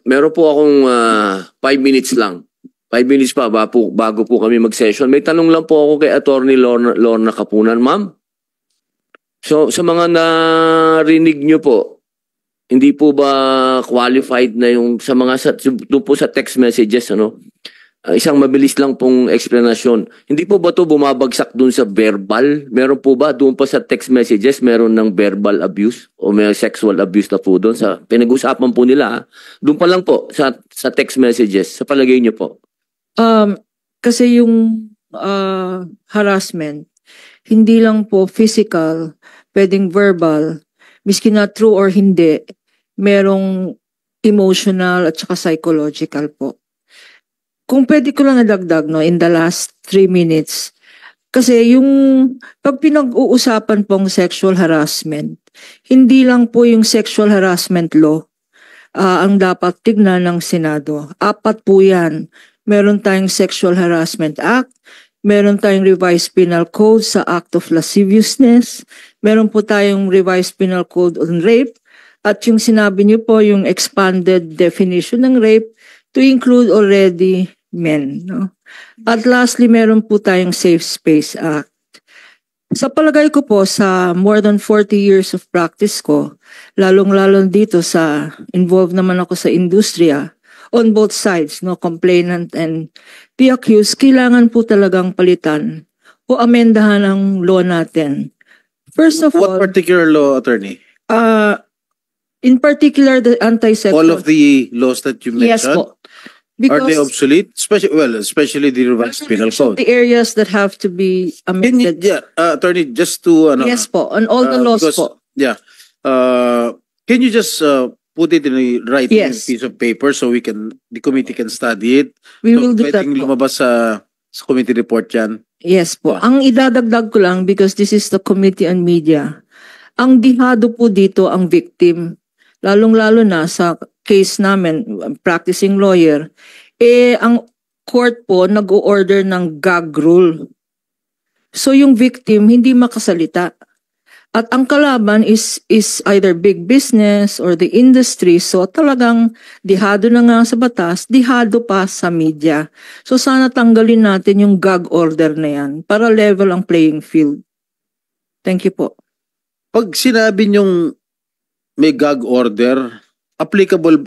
Meron po akong 5 minutes lang. 5 minutes pa bago po kami mag-session. May tanong lang po ako kay Attorney Lorna Kapunan, ma'am. So, sa mga narinig nyo po, hindi po ba qualified na yung sa mga doon po sa text messages, ano? Isang mabilis lang pong explanation. Hindi po ba to bumabagsak doon sa verbal? Meron po ba doon pa sa text messages meron ng verbal abuse o may sexual abuse na po doon sa pinag-usapan po nila? Doon pa lang po sa text messages. Sa palagay niyo po? Kasi yung harassment, hindi lang po physical, pwedeng verbal, miski na true or hindi, merong emotional at saka psychological po. Kung pwede ko lang nadagdag, no, in the last 3 minutes, kasi yung pag pinag-uusapan pong sexual harassment, hindi lang po yung sexual harassment law ang dapat tignan ng Senado. 4 po yan. Meron tayong Sexual Harassment Act, meron tayong Revised Penal Code sa Act of Lasciviousness, meron po tayong Revised Penal Code on Rape, at yung sinabi niyo po, yung expanded definition ng rape to include already men. No? At lastly, meron po tayong Safe Space Act. Sa palagay ko po, sa more than 40 years of practice ko, lalong-lalo dito sa involved naman ako sa industriya, on both sides, no, complainant and the accused, kailangan po talagang palitan o amendahan ang law natin. First of all, what particular law, attorney? In particular, the anti-sexual. All of the laws that you mentioned? Yes po. Are they obsolete? Especially the revised penal code. The areas that have to be amended. Attorney, just to yes po, on all the laws because, po. Yeah. Can you just put it in a writing piece of paper so the committee can study it? We will do that po. Lumabas sa committee report yan. Yes po. Ang idadagdag ko lang, because this is the Committee on Media, ang dihado po dito ang victim. Lalong-lalo na sa case namin, practicing lawyer, ang court po nag-o-order ng gag rule. So yung victim hindi makasalita. At ang kalaban is either big business or the industry. So talagang dihado na nga sa batas, dihado pa sa media. So sana tanggalin natin yung gag order na yan para level ang playing field. Thank you po. Pag sinabi nyong may gag order, applicable,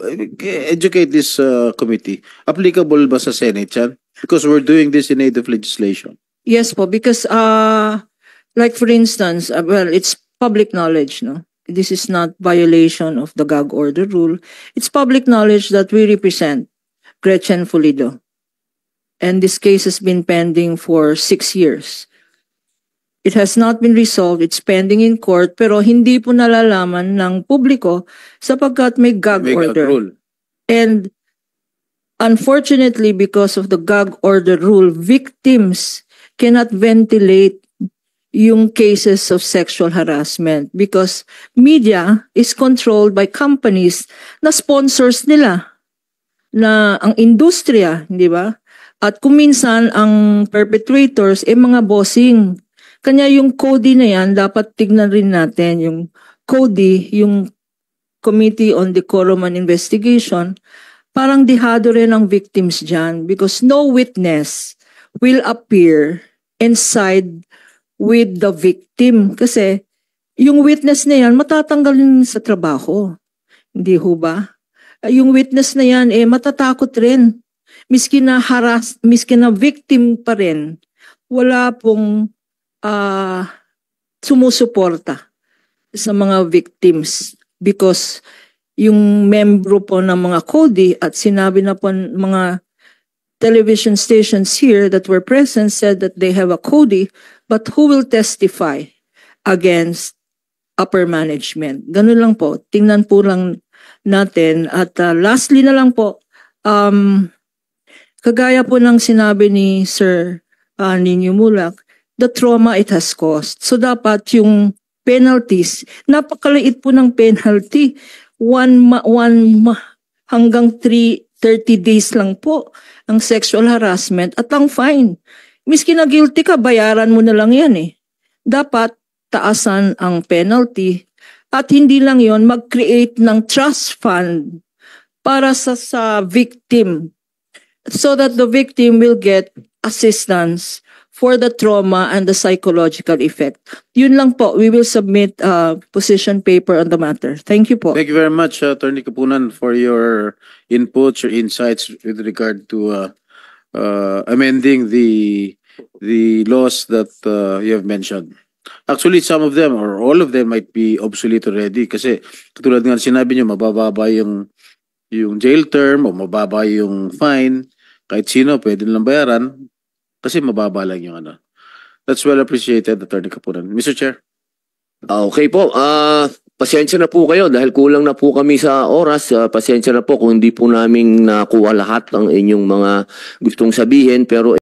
educate this committee, applicable ba sa Senate yan? Because we're doing this in aid of legislation. Yes po, because like for instance, well, it's public knowledge, no? This is not violation of the gag order rule. It's public knowledge that we represent Gretchen Fulido. And this case has been pending for 6 years. It has not been resolved. It's pending in court, pero hindi po nalalaman ng publiko sapagkat may gag order. Rule. And unfortunately, because of the gag order rule, victims cannot ventilate yung cases of sexual harassment because media is controlled by companies na sponsors nila, na ang industriya, di ba? At kung minsan ang perpetrators mga bossing. Kanya yung CODI na yan, dapat tignan rin natin yung CODI, yung Committee on Decorum and Investigation, parang dihado rin ang victims dyan because no witness will appear and side with the victim. Kasi yung witness na yan, matatanggalin sa trabaho. Hindi ho ba? Yung witness na yan, matatakot rin. Miski na victim pa rin, wala pong sumusuporta sa mga victims because yung membro po ng mga CODI at sinabi na po mga television stations here that were present said that they have a CODI, but who will testify against upper management? Ganun lang po. Tingnan po lang natin. At lastly na lang po, kagaya po ng sinabi ni Sir Nino Mulak, the trauma it has caused. So dapat yung penalties, napakaliit po ng penalty. 1 hanggang 30 days lang po ang sexual harassment at ang fine. Miski na guilty ka, bayaran mo na lang yan eh. Dapat taasan ang penalty at hindi lang yon mag-create ng trust fund para sa victim, so that the victim will get assistance for the trauma and the psychological effect. Yun lang po, we will submit a position paper on the matter. Thank you po. Thank you very much, Attorney Kapunan, for your inputs, your insights with regard to amending the laws that you have mentioned. Actually, some of them or all of them might be obsolete already kasi katulad nga sinabi niyo, mabababa yung jail term o mababa yung fine. Kahit sino pwede nilang bayaran kasi mababa lang yung ano. That's well appreciated, Attorney Kapunan. Mr. Chair. Okay po. Pasensya na po kayo dahil kulang na po kami sa oras. Pasensya na po kung hindi po namin nakuha lahat ng inyong mga gustong sabihin pero